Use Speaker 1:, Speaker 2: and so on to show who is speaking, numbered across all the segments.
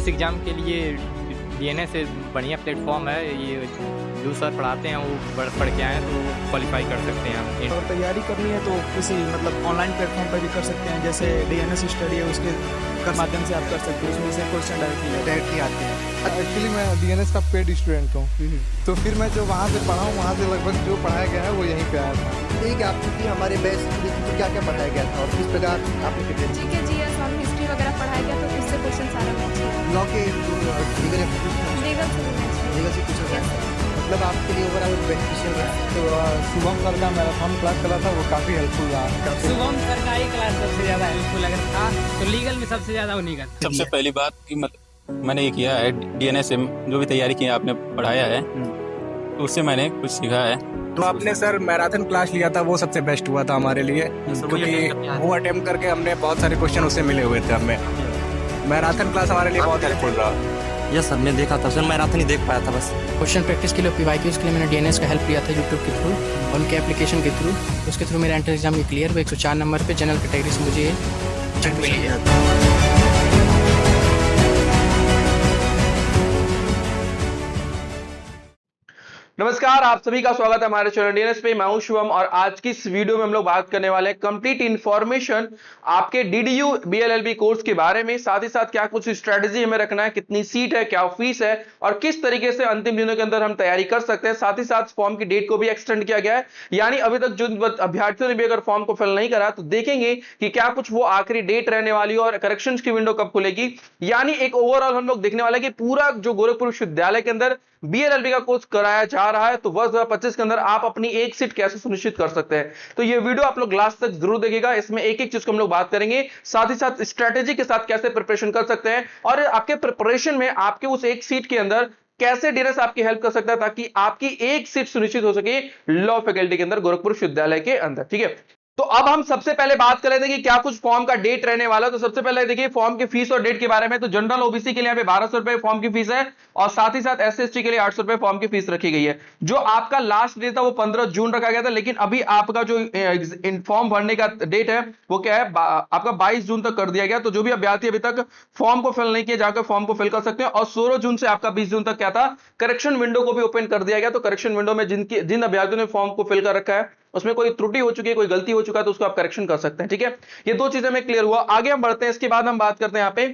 Speaker 1: इस एग्ज़ाम के लिए डीएनएस से बढ़िया प्लेटफॉर्म है। ये जो सर पढ़ाते हैं वो पढ़ के आए हैं तो क्वालिफाई कर सकते हैं आप।
Speaker 2: अगर तैयारी करनी है तो किसी मतलब ऑनलाइन प्लेटफॉर्म पर भी कर सकते हैं, जैसे डीएनएस स्टडी है उसके माध्यम से आप कर सकते हैं। उसमें से क्वेश्चन डायरेक्टली आते हैं।
Speaker 3: एक्चुअली मैं डीएनएस का पेड स्टूडेंट हूँ, तो फिर मैं जो वहाँ से पढ़ा हूँ वहाँ से लगभग जो पढ़ाया गया है वो यहीं पे आया था।
Speaker 4: ठीक है, आपको कि हमारे बेस्ट तो क्या क्या पढ़ाया गया था और किस प्रकार आपने प्रिपेयर
Speaker 5: ठीक है जी, और हिस्ट्री वगैरह पढ़ाया गया तो उससे क्वेश्चन सारा मैच है।
Speaker 4: लॉ के लीगल से पूछा मतलब आपके लिए ओवरऑल बेनिफिशियल रहा।
Speaker 3: तो शुभम सर का मैराथन क्लास चला था, वो काफ़ी हेल्पफुल रहा।
Speaker 6: शुभम सर का ही क्लास सबसे ज़्यादा हेल्पफुल अगर था तो लीगल में सबसे ज़्यादा उन्हीं का।
Speaker 7: सबसे पहली बात कि मैंने ये किया है डीएनएस से जो भी तैयारी की आपने पढ़ाया है तो उससे मैंने कुछ सीखा है।
Speaker 2: तो आपने सर मैराथन क्लास लिया था, वो सबसे बेस्ट हुआ था हमारे लिए, क्योंकि वो अटेम्प्ट करके हमने बहुत सारे क्वेश्चन उससे मिले हुए थे हमें। मैराथन क्लास हमारे लिए बहुत हेल्पफुल रहा।
Speaker 8: यस सर, मैं देखा था सर, मैराथन ही देख पाया था बस।
Speaker 9: क्वेश्चन प्रैक्टिस के लिए पीवाईक्यूज़ के लिए मैंने डीएनएस का हेल्प लिया था यूट्यूब के थ्रू और उनके एप्लीकेशन के थ्रू। उसके थ्रू मेरा एंट्रेंस एग्जाम भी क्लियर हुआ। 104 नंबर पे जनरल कैटेगरी से मुझे एडमिशन मिली है।
Speaker 10: नमस्कार, आप सभी का स्वागत है हमारे चैनल डीएनएस पे। मैं हूं शुभम और आज की इस वीडियो में हम लोग बात करने वाले हैं कंप्लीट इंफॉर्मेशन आपके डीडीयू बीएलएलबी कोर्स के बारे में। साथ ही साथ क्या कुछ स्ट्रेटेजी हमें रखना है, कितनी सीट है, क्या फीस है और किस तरीके से अंतिम दिनों के अंदर हम तैयारी कर सकते हैं। साथ ही साथ फॉर्म की डेट को भी एक्सटेंड किया गया है, यानी अभी तक जो अभ्यर्थियों ने भी अगर फॉर्म को फिल नहीं करा तो देखेंगे कि क्या कुछ वो आखिरी डेट रहने वाली है और करेक्शंस की विंडो कब खुलेगी। यानी एक ओवरऑल हम लोग देखने वाले कि पूरा जो गोरखपुर विश्वविद्यालय के अंदर बीएलएलबी का कोर्स कराया जा रहा है तो वर्ष 2025 के अंदर आप अपनी एक सीट कैसे सुनिश्चित कर सकते हैं। तो ये वीडियो आप लोग लास्ट तक जरूर देखिएगा। इसमें एक एक चीज को हम लोग बात करेंगे, साथ ही साथ स्ट्रेटेजी के साथ कैसे प्रिपरेशन कर सकते हैं और आपके प्रिपरेशन में आपके उस एक सीट के अंदर कैसे डीएनएस आपकी हेल्प कर सकता है ताकि आपकी एक सीट सुनिश्चित हो सके लॉ फैकल्टी के अंदर गोरखपुर विश्वविद्यालय के अंदर। ठीक है, तो अब हम सबसे पहले बात कर लेते हैं कि क्या कुछ फॉर्म का डेट रहने वाला है। तो सबसे पहले देखिए फॉर्म की फीस और डेट के बारे में। तो जनरल ओबीसी के लिए यहाँ पे 1200 रुपए फॉर्म की फीस है और साथ ही साथ एससी एसटी के लिए 800 रुपए फॉर्म की फीस रखी गई है। जो आपका लास्ट डेट था वो 15 जून रखा गया था, लेकिन अभी आपका जो फॉर्म भरने का डेट है वो क्या है, आपका 22 जून तक कर दिया गया। तो जो भी अभ्यर्थी अभी तक फॉर्म को फिल नहीं किया जाकर फॉर्म को फिल कर सकते हैं। और 16 जून से आपका 20 जून तक क्या था, करेक्शन विंडो को भी ओपन कर दिया गया। तो करेक्शन विंडो में जिन अभ्यर्थियों ने फॉर्म को फिल कर रखा है उसमें कोई त्रुटि हो चुकी है, कोई गलती हो चुका है तो उसको आप करेक्शन कर सकते हैं। ठीक है, ये दो चीजें में क्लियर हुआ। आगे हम बढ़ते हैं, इसके बाद हम बात करते हैं यहाँ पे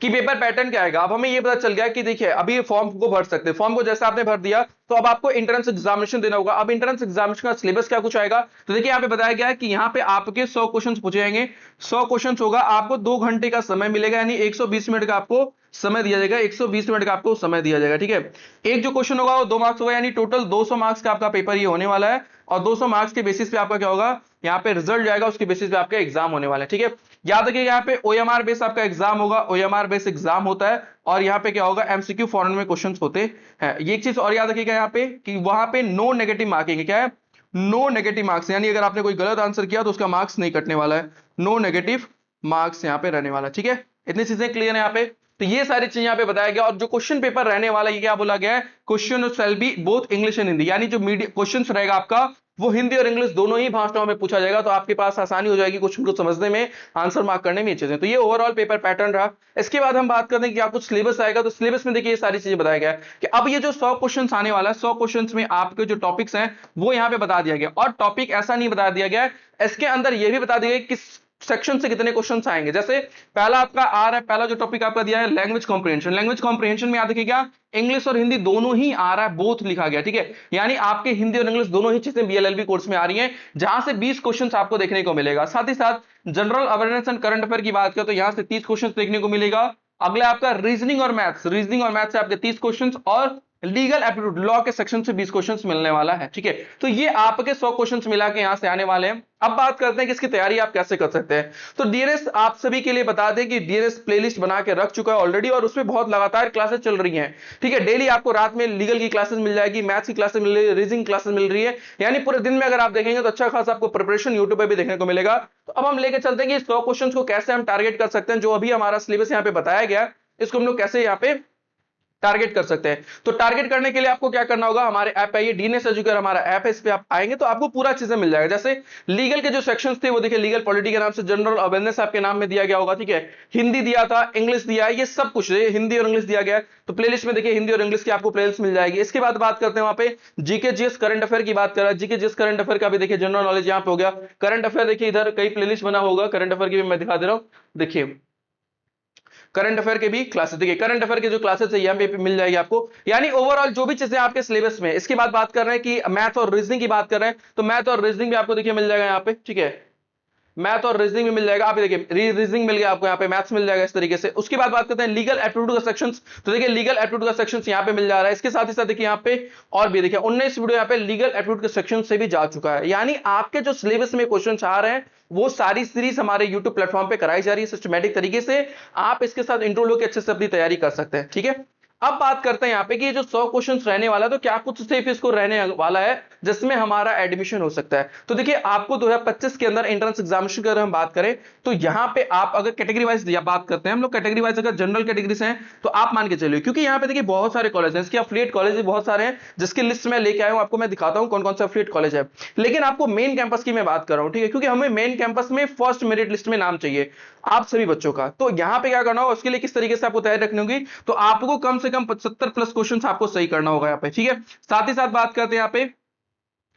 Speaker 10: कि पेपर पैटर्न क्या आएगा। अब हमें ये पता चल गया कि देखिए अभी फॉर्म को भर सकते हैं, फॉर्म को जैसे आपने भर दिया तो अब आपको एंट्रेंस एग्जामिनेशन देना होगा। अब एंट्रेंस एग्जामिनेशन का सिलेबस क्या कुछ आएगा, तो देखिए यहाँ पे बताया गया है कि यहाँ पे आपके 100 क्वेश्चंस पूछे जाएंगे। 100 क्वेश्चंस होगा, आपको 2 घंटे का समय मिलेगा, यानी 120 मिनट का आपको समय दिया जाएगा। 120 मिनट का आपको समय दिया जाएगा। ठीक है, एक जो क्वेश्चन होगा वो 2 मार्क्स होगा, यानी टोटल 200 मार्क्स का आपका पेपर ये होने वाला है। और 200 मार्क्स के बेसिस पे आपका क्या होगा, यहाँ पे रिजल्ट जाएगा, उसके बेसिस पे आपका एग्जाम होने वाला है। ठीक है, याद रखिए यहाँ पे ओएमआर बेस आपका एग्जाम होगा, ओएमआर बेस एग्जाम होता है। और यहाँ पे क्या होगा, एमसीक्यू फॉर्मेट में क्वेश्चंस होते हैं। ये एक चीज और याद रखिएगा यहाँ पे कि वहां पे नो नेगेटिव मार्किंग है। क्या है, नो नेगेटिव मार्क्स, यानी अगर आपने कोई गलत आंसर किया तो उसका मार्क्स नहीं कटने वाला है, नो नेगेटिव मार्क्स यहाँ पे रहने वाला है। ठीक है, इतनी चीजें क्लियर है यहाँ पे। तो ये सारी चीजें यहाँ पे बताया गया। और जो क्वेश्चन पेपर रहने वाला है, ये क्या बोला गया है, question shall be both English and Hindi, यानी जो मीडियम क्वेश्चन रहेगा आपका वो हिंदी और इंग्लिश दोनों ही भाषाओं में पूछा जाएगा। तो आपके पास आसानी हो जाएगी क्वेश्चन को समझने में, आंसर मार्क करने में ये चीजें। तो ये ओवरऑल पेपर पैटर्न रहा। इसके बाद हम बात करते हैं कि क्या कुछ सिलेबस आएगा। तो सिलेबस में देखिए ये सारी चीजें बताया गया है कि अब ये जो 100 क्वेश्चन आने वाला है, 100 क्वेश्चन में आपके जो टॉपिक्स हैं वो यहाँ पे बता दिया गया। और टॉपिक ऐसा नहीं बता दिया गया, इसके अंदर ये भी बता दिया गया किस सेक्शन से कितने क्वेश्चंस आएंगे। जैसे पहला आपका आ रहा है, पहला जो टॉपिक आपका दिया है लैंग्वेज कॉम्प्रिहेंशन। लैंग्वेज कॉम्प्रिहेंशन में याद रखिएगा इंग्लिश और हिंदी दोनों ही आ रहा है, बोथ लिखा गया। ठीक है, यानी आपके हिंदी और इंग्लिश दोनों ही चीजें बीएलएलबी कोर्स में आ रही हैं, जहां से 20 क्वेश्चंस आपको देखने को मिलेगा। साथ ही साथ general awareness and current affair की बात करें तो यहां से 30 क्वेश्चंस देखने को मिलेगा। अगला आपका रीजनिंग और मैथ्स, रीजनिंग और मैथ्स से आपके 30 क्वेश्चंस और लीगल एप्टीट्यूड लॉ के सेक्शन से 20 क्वेश्चंस मिलने वाला है। ठीक है, तो ये आपके 100 क्वेश्चंस मिला के यहां से आने वाले हैं। अब बात करते हैं कि इसकी तैयारी आप कैसे कर सकते हैं। तो डीएनएस आप सभी के लिए बता दें कि डीएनएस प्लेलिस्ट बना के रख चुका है ऑलरेडी और उसमें बहुत लगातार क्लासेस चल रही हैं। ठीक है, डेली आपको रात में लीगल की क्लासेस मिल जाएगी, मैथ्स की क्लासेस मिल रही है, रीजनिंग क्लासेस मिल रही है, यानी पूरे दिन में अगर आप देखेंगे तो अच्छा खासा आपको प्रिपरेशन यूट्यूब पे भी देखने को मिलेगा। तो अब हम लेके चलते हैं कि 100 क्वेश्चन को कैसे हम टारगेट कर सकते हैं। जो अभी हमारा सिलेबस यहाँ पे बताया गया इसको हम लोग कैसे यहाँ पे टारगेट कर सकते हैं। तो टारगेट करने के लिए आपको क्या करना होगा, हमारे ऐप पे, ये डीएनएस एजुकेटर हमारा ऐप है, इस पे आप आएंगे तो आपको पूरा चीजें मिल जाएगा। जैसे लीगल के जो सेक्शंस थे वो देखिए लीगल पॉलिटी के नाम से जनरल अवेयरनेस आपके नाम में दिया गया होगा, ठीक है। हिंदी दिया था, इंग्लिश दिया है, ये सब कुछ हिंदी और इंग्लिश दिया गया है। तो प्लेलिस्ट में देखिए हिंदी और इंग्लिश की आपको प्लेलिस्ट मिल जाएगी। इसके बाद बात करते हैं वहां पे जीके जीएस करंट अफेयर की बात कर रहा है, जीके जीएस करंट अफेयर का भी देखिए जनरल नॉलेज यहाँ पे हो गया। करंट अफेयर देखिए इधर कई प्लेलिस्ट बना होगा, करंट अफेयर की भी मैं दिखा दे रहा हूँ। देखिए करंट अफेयर के भी क्लासेस, देखिए करंट अफेयर के जो क्लासेस है यहाँ पे मिल जाएगी आपको, यानी ओवरऑल जो भी चीजें आपके सिलेबस में। इसके बाद बात कर रहे हैं कि मैथ और रीजनिंग की बात कर रहे हैं, तो मैथ और रीजनिंग भी आपको देखिए मिल जाएगा यहाँ पे, ठीक है। मैथ और रीजनिंग भी मिल जाएगा, आप देखिए रीजनिंग मिल गया आपको, यहाँ पे मैथ्स मिल जाएगा इस तरीके से। उसके बाद बात करते हैं लीगल एप्टीट्यूड का सेक्शंस, तो देखिए लीगल एप्टीट्यूड का सेक्शंस यहाँ पे मिल जा रहा है। इसके साथ ही साथ देखिए यहाँ पे और भी देखिए 19 वीडियो यहाँ पे लीगल एप्टीट्यूड के सेक्शन से भी जा चुका है। यानी आपके जो सिलेबस में क्वेश्चन आ रहे हैं वो सारी सीरीज हमारे YouTube प्लेटफॉर्म पे कराई जा रही है सिस्टमैटिक तरीके से। आप इसके साथ इंट्रो लो के अच्छे से अपनी तैयारी कर सकते हैं, ठीक है। अब बात करते हैं यहाँ पे कि ये जो 100 क्वेश्चंस रहने वाला है, तो क्या कुछ सेफ इसको रहने वाला है जिसमें हमारा एडमिशन हो सकता है। तो देखिए आपको 2025 के अंदर एंट्रेंस एग्जामिनेशन की अगर हम बात करें तो यहाँ पे आप अगर कैटेगरी वाइज बात करते हैं, हम लोग कैटेगरी वाइज अगर जनरल कैटेगरी से हैं तो आप मान के चलिए, क्योंकि यहाँ पे देखिए बहुत सारे कॉलेज हैं, इसके अफिलिएट कॉलेज भी बहुत सारे हैं, जिसकी लिस्ट में लेके आया हूं, आपको मैं दिखाता हूं कौन कौन से अफिलिएट कॉलेज है। लेकिन आपको मेन कैंपस की मैं बात कर रहा हूं, ठीक है, क्योंकि हमें मेन कैंपस में फर्स्ट मेरिट लिस्ट में नाम चाहिए आप सभी बच्चों का। तो यहाँ पे क्या करना होगा, उसके लिए किस तरीके से आपको तैयारी रखनी होगी, तो आपको कम से कम 75 प्लस क्वेश्चंस आपको सही करना होगा यहाँ पे, ठीक है। साथ ही साथ बात करते हैं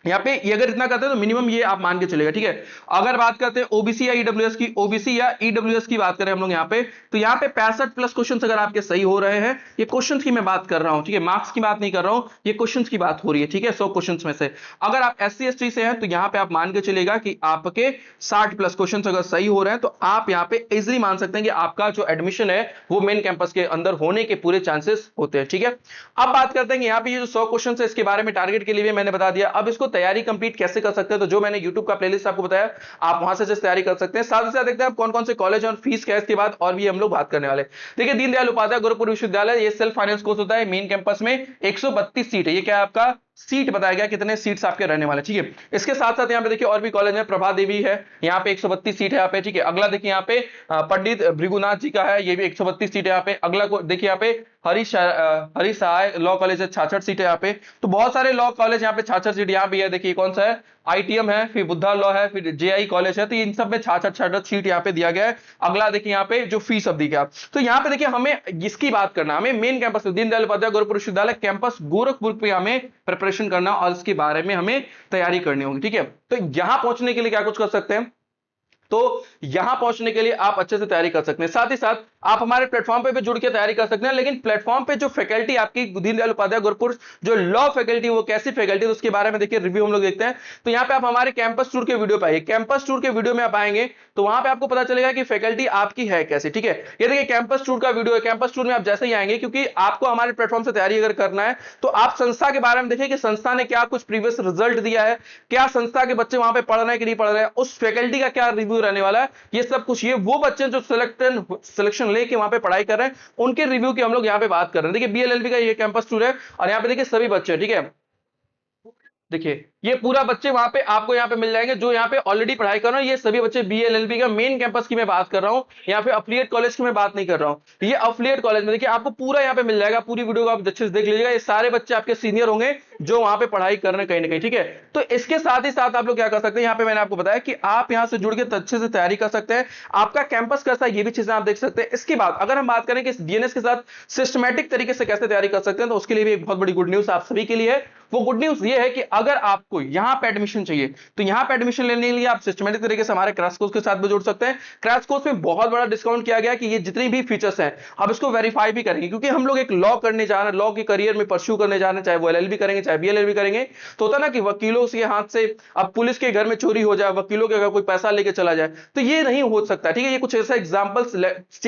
Speaker 10: यहाँ पे ये अगर इतना करते हैं तो मिनिमम ये आप मान के चलेगा, ठीक है। अगर बात करते हैं ओबीसी या ईडब्ल्यूएस की, ओबीसी या ईडब्ल्यूएस की बात करें हम लोग यहाँ पे, तो यहाँ पे 65 प्लस क्वेश्चंस अगर आपके सही हो रहे हैं, ये क्वेश्चंस की मैं बात कर रहा हूं, ठीक है, मार्क्स की बात नहीं कर रहा हूं, ये क्वेश्चंस की बात हो रही है, ठीक है। 100 क्वेश्चंस में से अगर आप एससी एसटी से हैं तो यहाँ पे आप मान के चलेगा कि आपके 60 प्लस क्वेश्चंस अगर सही हो रहे हैं तो आप यहाँ पे इजिली मान सकते हैं कि आपका जो एडमिशन है वो मेन कैंपस के अंदर होने के पूरे चांसेस होते हैं, ठीक है। अब बात करते हैं यहाँ पे ये जो 100 क्वेश्चन है इसके बारे में टारगेट के लिए भी मैंने बता दिया। अब इसको तैयारी कंप्लीट कैसे कर सकते हैं, तो जो मैंने YouTube का प्लेलिस्ट आपको बताया आप वहां से तैयारी कर सकते हैं। साथ ही साथ देखते हैं कौन कौन से कॉलेज और फीस क्या है, इसके बाद और भी हम लोग बात करने वाले। देखिए दीनदयाल उपाध्याय गोरखपुर विश्वविद्यालय, ये सेल्फ फाइनेंस कोर्स होता है, मेन कैंपस में 132 सीट है। ये क्या है आपका सीट बताया गया, कितने सीट्स आपके रहने वाले, ठीक है। इसके साथ साथ यहाँ पे देखिए और भी कॉलेज है, प्रभा देवी है, यहाँ पे 132 सीट है यहाँ पे, ठीक है। अगला देखिए यहाँ पे पंडित भृगुनाथ जी का है, ये भी 132 सीट है यहाँ पे। अगला देखिए यहाँ पे हरी सहाय लॉ कॉलेज है, 66 सीट है यहाँ पे। तो बहुत सारे लॉ कॉलेज यहाँ पे 66 सीट यहाँ भी है। देखिए कौन सा है, आईटीएम है, फिर बुद्धा लॉ है, फिर जेआई कॉलेज है, तो इन सब में 66 सीट यहाँ पे दिया गया है। अगला देखिए यहाँ पे जो फीस अवधि का, तो यहाँ पे देखिए हमें इसकी बात करना, हमें मेन कैंपस दीनदयाल उपाध्याय गोरखपुर विश्वविद्यालय कैंपस गोरखपुर पे हमें प्रिपरेशन करना और इसके बारे में हमें तैयारी करनी होगी, ठीक है। तो यहां पहुंचने के लिए क्या कुछ कर सकते हैं, तो यहां पहुंचने के लिए आप अच्छे से तैयारी कर सकते हैं। साथ ही साथ आप हमारे प्लेटफॉर्म पे भी जुड़ के तैयारी कर सकते हैं। लेकिन प्लेटफॉर्म पे जो फैकल्टी आपकी दीनदयाल उपाध्याय गोरखपुर जो लॉ फैकल्टी वो कैसी फैकल्टी है, तो उसके बारे में देखिए रिव्यू हम लोग देखते हैं। तो यहाँ पे आप हमारे कैंपस टूर के वीडियो पे आइए, कैंपस टूर के वीडियो में आप आएंगे तो वहां पे आपको पता चलेगा कि फैकल्टी आपकी है कैसी, ठीक है। ये देखिए कैंपस टूर का वीडियो है, कैंपस टूर में आप जैसे ही आएंगे, क्योंकि आपको हमारे प्लेटफॉर्म से तैयारी अगर करना है तो आप संस्था के बारे में देखिए कि संस्था ने क्या कुछ प्रीवियस रिजल्ट दिया है, क्या संस्था के बच्चे वहां पे पढ़ रहे हैं कि नहीं पढ़ रहे हैं, उस फैकल्टी का क्या रिव्यू रहने वाला है, ये सब कुछ। ये वो बच्चे जो सिलेक्शन लेके वहां पे पढ़ाई कर रहे हैं उनके रिव्यू की हम लोग यहाँ पे बात कर रहे हैं। देखिए बीएलएलबी का ये कैंपस टूर है और यहाँ पे देखिए सभी बच्चे, ठीक है। देखिए ये पूरा बच्चे वहां पे आपको यहाँ पे मिल जाएंगे जो यहाँ पे ऑलरेडी पढ़ाई कर रहे हैं। ये सभी बच्चे बीएलएलबी का मेन कैंपस की मैं बात कर रहा हूँ, यहाँ पे अफिलिएट कॉलेज की मैं बात नहीं कर रहा हूँ। ये अफिलिएट कॉलेज में देखिए आपको पूरा यहाँ पे मिल जाएगा, पूरी वीडियो को आप अच्छे से देख लीजिएगा। ये सारे बच्चे आपके सीनियर होंगे जो वहां पे पढ़ाई कर रहे हैं कहीं ना कहीं, ठीक है। तो इसके साथ ही साथ आप लोग क्या कर सकते हैं, यहाँ पे मैंने आपको बताया कि आप यहाँ से जुड़ के अच्छे से तैयारी कर सकते हैं। आपका कैंपस कैसा है ये भी चीजें आप देख सकते हैं। इसके बाद अगर हम बात करें कि डीएनएस के साथ सिस्टमैटिक तरीके से कैसे तैयारी कर सकते हैं, तो उसके लिए भी एक बहुत बड़ी गुड न्यूज आप सभी के लिए है। वो गुड न्यूज ये है कि अगर आपको यहाँ पे एडमिशन चाहिए तो यहाँ पे एडमिशन लेने के लिए आप सिस्टमैटिक तरीके से हमारे क्रैश कोर्स के साथ भी जुड़ सकते हैं। क्रैश कोर्स में बहुत बड़ा डिस्काउंट किया गया कि ये जितनी भी फीचर्स हैं अब इसको वेरीफाई भी करेंगे, क्योंकि हम लोग एक लॉ करने जा रहे हैं, लॉ के करियर में परस्यू करने जा रहे हैं, चाहे वो एलएलबी करेंगे चाहे बीएलएलबी करेंगे। तो होता ना कि वकीलों के हाथ से अब पुलिस के घर में चोरी हो जाए, वकीलों के अगर कोई पैसा लेके चला जाए, तो ये नहीं हो सकता, ठीक है। ये कुछ ऐसा एग्जांपल्स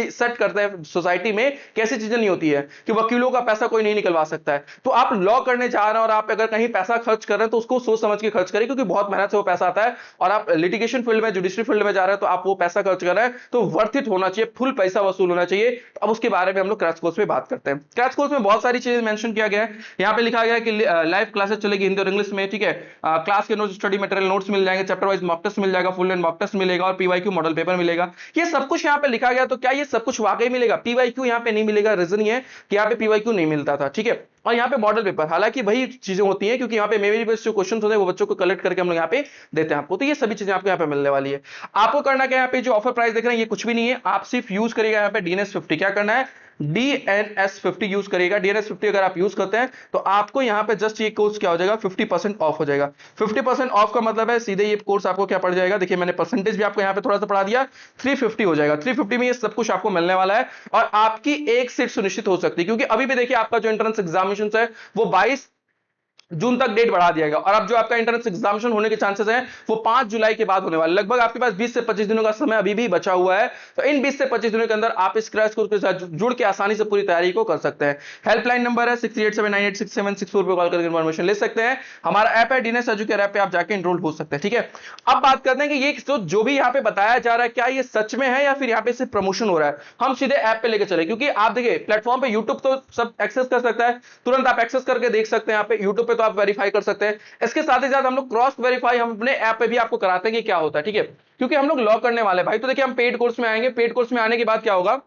Speaker 10: सेट करता है सोसाइटी में, कैसी चीजें नहीं होती है कि वकीलों का पैसा कोई नहीं निकलवा सकता है। तो आप लॉ करने जा रहे हैं और आप अगर कहीं पैसा खर्च कर रहे हैं तो उसको सोच समझ के खर्च करें, क्योंकि बहुत मेहनत से वो पैसा आता है। और आप लिटिगेशन फील्ड में, जुडिशरी फील्ड में जा रहे हैं तो आप वो पैसा खर्च कर रहे हैं तो वर्थ इट होना चाहिए, फुल पैसा वसूल होना चाहिए। तो अब उसके बारे में हम लोग क्रैश कोर्स में बात करते हैं। क्रैश कोर्स में बहुत सारी चीजें मेंशन किया गया है। यहाँ पे लिखा गया है कि लाइव क्लासेस चलेगी हिंदी और इंग्लिश में, ठीक है। क्लास के नोट्स, स्टडी मटेरियल नोट्स मिल जाएंगे, चैप्टर वाइज मॉक टेस्ट मिल जाएगा, फुल एंड मॉक टेस्ट मिलेगा और पीवाईक्यू मॉडल पेपर मिलेगा। ये सब कुछ यहाँ पे लिखा गया, तो क्या ये सब कुछ वाकई मिलेगा? पीवाईक्यू यहाँ पे नहीं मिलेगा, रीजन ये है कि यहाँ पे पीवाईक्यू नहीं मिलता था, ठीक है। और यहाँ पे मॉडल पेपर, हालांकि वही चीजें होती हैं क्योंकि यहाँ पे मेमोरी बेस्ड जो क्वेश्चन होते हैं वो बच्चों को कलेक्ट करके हम लोग यहाँ पे देते हैं आपको, तो ये सभी चीजें आपको यहाँ पे मिलने वाली है। आपको करना क्या है, यहाँ पे जो ऑफर प्राइस देख रहे हैं ये कुछ भी नहीं है, आप सिर्फ यूज करिएगा यहाँ पे DNS 50। क्या करना है, DNS 50 यूज करिएगा। DNS 50 अगर आप यूज करते हैं तो आपको यहाँ पे जस्ट ये कोर्स क्या हो जाएगा, 50% ऑफ हो जाएगा। 50% ऑफ का मतलब है सीधे ये कोर्स आपको क्या पड़ जाएगा, देखिए मैंने परसेंटेज भी आपको यहाँ पे थोड़ा सा पढ़ा दिया, 350 हो जाएगा। 350 में ये सब कुछ आपको मिलने वाला है और आपकी एक सीट सुनिश्चित हो सकती है, क्योंकि अभी भी देखिए आपका जो एंट्रेंस एग्जामिनेशन है वो 22 जून तक डेट बढ़ा दिया गया और अब जो आपका एंट्रेंस एग्जामिनेशन होने के चांसेस हैं वो 5 जुलाई के बाद होने वाले। लगभग आपके पास 20 से 25 दिनों का समय अभी भी बचा हुआ है, तो इन 20 से 25 दिनों के अंदर आप इस क्रैश कोर्स के साथ जुड़ के आसानी से पूरी तैयारी को कर सकते हैं। हेल्पलाइन नंबर है 6879867664 पे कॉल करके इन्फॉर्मेशन ले सकते हैं। हमारा ऐप है DNS एजुकेयर ऐप पे आप जाके एनरोल हो सकते हैं, ठीक है। अब बात करते हैं कि ये जो भी यहाँ पे बताया जा रहा है क्या ये सच में है या फिर यहाँ पे सिर्फ प्रमोशन हो रहा है। हम सीधे ऐप पे लेके चले, क्योंकि आप देखिए प्लेटफॉर्म पे यूट्यूब तो सब एक्सेस कर सकता है, तुरंत आप एक्सेस करके देख सकते हैं। यहाँ पे यूट्यूब पे तो आप वेरीफाई कर सकते हैं, इसके साथ ही साथ हम लोग क्रॉस वेरीफाई हम अपने ऐप पे भी आपको कराते हैं कि क्या होता है, ठीक है, क्योंकि हम लोग लॉक करने वाले भाई। तो देखिए हम पेड कोर्स में आएंगे, पेड कोर्स में आने के बाद क्या होगा,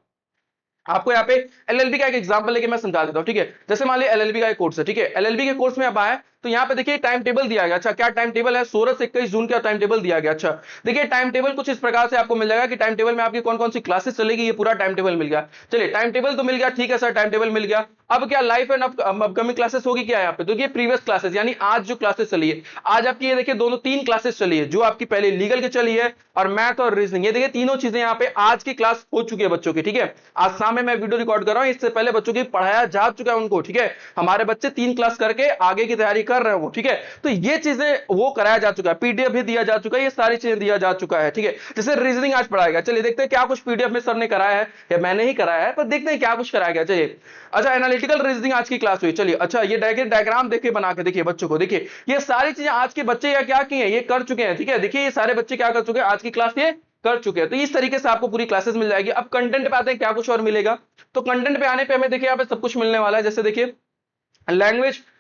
Speaker 10: आपको यहाँ पे LLB का एक एग्जांपल लेके मैं समझा देता हूं, ठीक है। जैसे मान लिया LLB का एक कोर्स है, ठीक है, LLB के कोर्स में आप आए तो यहाँ पे देखिए टाइम टेबल दिया गया। अच्छा, क्या टाइम टेबल है, 16 से 21 जून का टाइम टेबल दिया गया। अच्छा देखिए टाइम टेबल कुछ इस प्रकार से आपको मिल जाएगा कि टाइम टेबल में आपकी कौन कौन सी क्लासेस चलेगी, ये पूरा टाइम टेबल मिल गया। चलिए टाइम टेबल तो मिल गया, ठीक है सर, टाइम टेबल मिल गया। अब क्या लाइव एंड अपकमिंग क्लासेस होगी क्या यहाँ पे, तो ये प्रीवियस क्लासेस यानी आज जो क्लासेस चली है, आज आपकी ये देखिए दोनों 3 क्लासेस चली है, जो आपकी पहले लीगल की चली है और मैथ और रीजनिंग, ये देखिए तीनों चीजें यहाँ पे आज की क्लास हो चुकी है बच्चों की, ठीक है। आज शाम में मैं वीडियो रिकॉर्ड कर रहा हूँ, इससे पहले बच्चों की पढ़ाया जा चुका है उनको, ठीक है। हमारे बच्चे 3 क्लास करके आगे की तैयारी कर रहे हैं वो, ठीक है। तो ये चीजें वो कराया जा चुका है, PDF भी दिया जा चुका है, ये सारी चीजें दिया जा चुका है, ठीक है। जैसे रीजनिंग आज पढ़ाया गया, चलिए देखते हैं क्या कुछ PDF में सर ने कराया है या मैंने ही कराया है, पर देखते हैं क्या कुछ कराया गया। चलिए अच्छा, एनालिटिकल रीजनिंग आज की क्लास हुई, चलिए। अच्छा ये डायग्राम देखिए बना के देखिए बच्चों को, देखिए ये सारी चीजें आज के बच्चे या क्या किए हैं, ये कर चुके हैं, ठीक है। देखिए ये सारे बच्चे क्या कर चुके हैं, आज की क्लास ये कर चुके हैं। तो इस तरीके से आपको पूरी क्लासेस मिल जाएगी। अब कंटेंट पे आते हैं, क्या कुछ और मिलेगा, तो कंटेंट पे आने पे हमें देखिए यहाँ पे सब कुछ मिलने वाला है। जैसे देखिए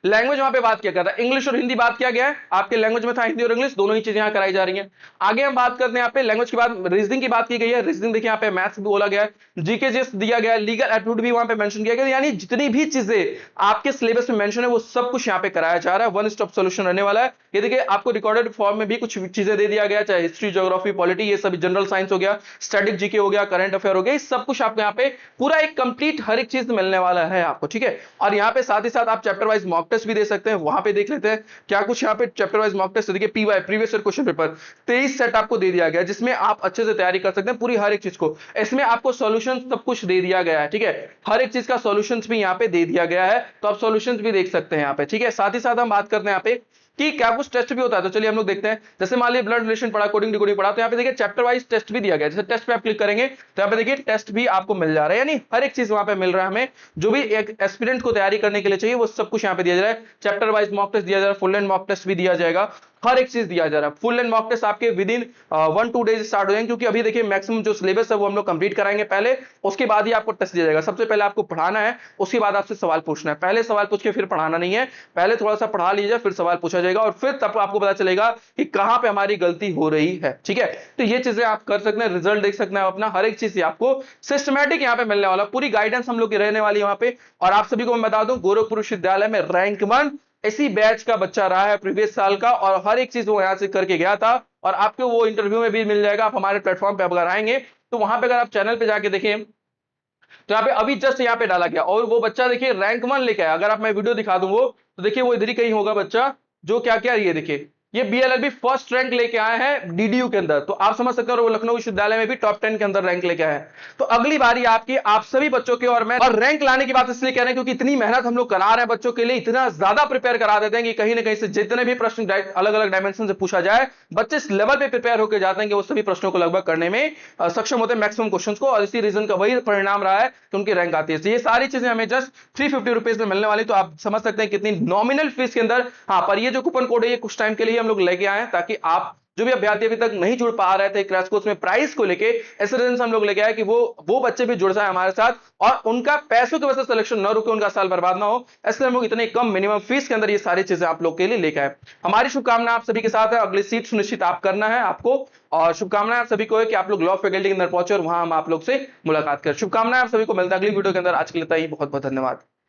Speaker 10: लैंग्वेज वहां पे बात किया गया था, इंग्लिश और हिंदी बात किया गया है, आपके लैंग्वेज में था हिंदी और इंग्लिश, दोनों ही चीजें यहाँ कराई जा रही हैं। आगे हम बात करते हैं, यहाँ पे लैंग्वेज के बाद रीजनिंग की बात की गई है। रीजनिंग देखिए यहाँ पे मैथ्स भी बोला गया है, जीके जीएस दिया गया है, लीगल एप्टीट्यूड भी वहां पे मेंशन किया गया है, यानी जितनी भी चीजें आपके सिलेबस में मेंशन है वो सब कुछ यहाँ पे कराया जा रहा है। वन स्टॉप सोल्यूशन रहने वाला है। ये देखिए आपको रिकॉर्डेड फॉर्म में भी कुछ चीजें दे दिया गया, चाहे हिस्ट्री, ज्योग्राफी, पॉलिटी, ये सभी जनरल साइंस हो गया, स्टैटिक जीके हो गया, करंट अफेयर हो गया, सब कुछ आपको यहाँ पे पूरा एक कंप्लीट हर एक चीज मिलने वाला है आपको, ठीक है। और यहाँ पे साथ ही साथ आप चैप्टर वाइज मॉक टेस्ट भी दे सकते हैं, वहां पे देख लेते हैं क्या कुछ यहाँ पे चैप्टर वाइज मॉक टेस्ट। देखिए PY previous year question paper 23 set आपको दे दिया गया है, जिसमें आप अच्छे से तैयारी कर सकते हैं पूरी हर एक चीज को। इसमें आपको सॉल्यूशन सब कुछ दे दिया गया है, ठीक है, हर एक चीज का सॉल्यूशंस भी यहाँ पे दे दिया गया है, तो आप सॉल्यूशंस भी देख सकते हैं यहाँ पे, ठीक है। साथ ही साथ हम बात करते हैं यहाँ पे कि क्या कुछ टेस्ट भी होता है, तो चलिए हम लोग देखते हैं। जैसे मान लीजिए ब्लड रिलेशन पढ़ा, कोडिंग डिकोडिंग पढ़ा, तो यहाँ पे देखिए चैप्टर वाइज टेस्ट भी दिया गया है। जैसे टेस्ट पे आप क्लिक करेंगे तो यहाँ पे देखिए टेस्ट भी आपको मिल जा रहा है, यानी हर एक चीज वहां पे मिल रहा है हमें, जो भी एक एस्पिरेंट को तैयारी करने के लिए चाहिए वो सब कुछ यहाँ पे दिया जा रहा है। चैप्टर वाइज मॉक टेस्ट दिया जा रहा है, फुल एंड मॉक टेस्ट भी दिया जाएगा, हर एक चीज दिया जा रहा है। फुल एंड मॉक टेस्ट आपके विद इन 1-2 डेज स्टार्ट हो जाएंगे, क्योंकि अभी देखिए मैक्सिमम जो सिलेबस है वो हम लोग कंप्लीट कराएंगे पहले, उसके बाद ही आपको टेस्ट दिया जाएगा। सबसे पहले आपको पढ़ाना है, उसके बाद आपसे सवाल पूछना है, पहले सवाल पूछ के फिर पढ़ाना नहीं है, पहले थोड़ा सा पढ़ा लीजिए फिर सवाल पूछा जाएगा और फिर तब आपको पता चलेगा कि कहां पे हमारी गलती हो रही है, ठीक है। तो ये चीजें आप कर सकते हैं, रिजल्ट देख सकते हैं अपना, हर एक चीज आपको सिस्टमैटिक यहाँ पे मिलने वाला, पूरी गाइडेंस हम लोग की रहने वाली है वहां पे। और आप सभी को मैं बता दूं, गोरखपुर विश्वविद्यालय में रैंक 1 इसी बैच का बच्चा रहा है प्रीवियस साल का, और हर एक चीज वो यहाँ से करके गया था, और आपको वो इंटरव्यू में भी मिल जाएगा। आप हमारे प्लेटफॉर्म पे अगर आएंगे तो वहां पे अगर आप चैनल पे जाके देखें तो यहाँ पे अभी जस्ट यहाँ पे डाला गया, और वो बच्चा देखिए रैंक 1 लेके आया। अगर आप मैं वीडियो दिखा दूं वो, तो देखिए वो इधर ही कहीं होगा बच्चा, जो क्या क्या ये देखिए ये BLLB फर्स्ट रैंक लेके आए हैं DDU के अंदर, तो आप समझ सकते हो वो लखनऊ विश्वविद्यालय में भी टॉप 10 के अंदर रैंक लेके आए हैं। तो अगली बारी आपकी, आप सभी बच्चों के, और मैं और रैंक लाने की बात इसलिए कह रहे हैं क्योंकि इतनी मेहनत हम लोग करा रहे हैं बच्चों के लिए, इतना ज्यादा प्रिपेयर करा देते हैं कि कहीं ना कहीं से जितने भी प्रश्न अलग अलग डायमेंशन से पूछा जाए, बच्चे इस लेवल पे प्रिपेयर होकर जाते हैं कि वो सभी प्रश्नों को लगभग करने में सक्षम होते हैं, मैक्सिमम क्वेश्चन को, और इसी रीजन का वही परिणाम रहा है कि उनकी रैंक आती है। तो ये सारी चीजें हमें जस्ट 350 रुपीज में मिलने वाली, तो आप समझ सकते हैं कितनी नॉमिनल फीस के अंदर। हाँ, पर ये जो कूपन कोड है ये कुछ टाइम के लिए हम लोग लेके आए हैं ताकि आप जो भी अभ्यर्थी अभी तक नहीं जुड़ पा रहे थे क्रैश कोर्स में प्राइस को लेके, इस रीजन से हम लोग लेके आए कि वो बच्चे भी जुड़ जाए हमारे साथ और उनका पैसों की वजह से सिलेक्शन न रुके, उनका साल बर्बाद ना हो, इसलिए हम लोग इतने कम मिनिमम फीस के अंदर ये सारी चीजें आप लोग के लिए लेके आए। हमारी शुभकामना आप सभी के साथ है, अगली सीट सुनिश्चित आप करना है आपको, और शुभकामनाएं आप सभी को है कि आप लोग लॉ फैकल्टी के अंदर पहुंचे और वहां हम आप लोग से मुलाकात करें। शुभकामनाएं आप सभी को, मिलता है अगली वीडियो के अंदर। आज के लिए बहुत बहुत धन्यवाद।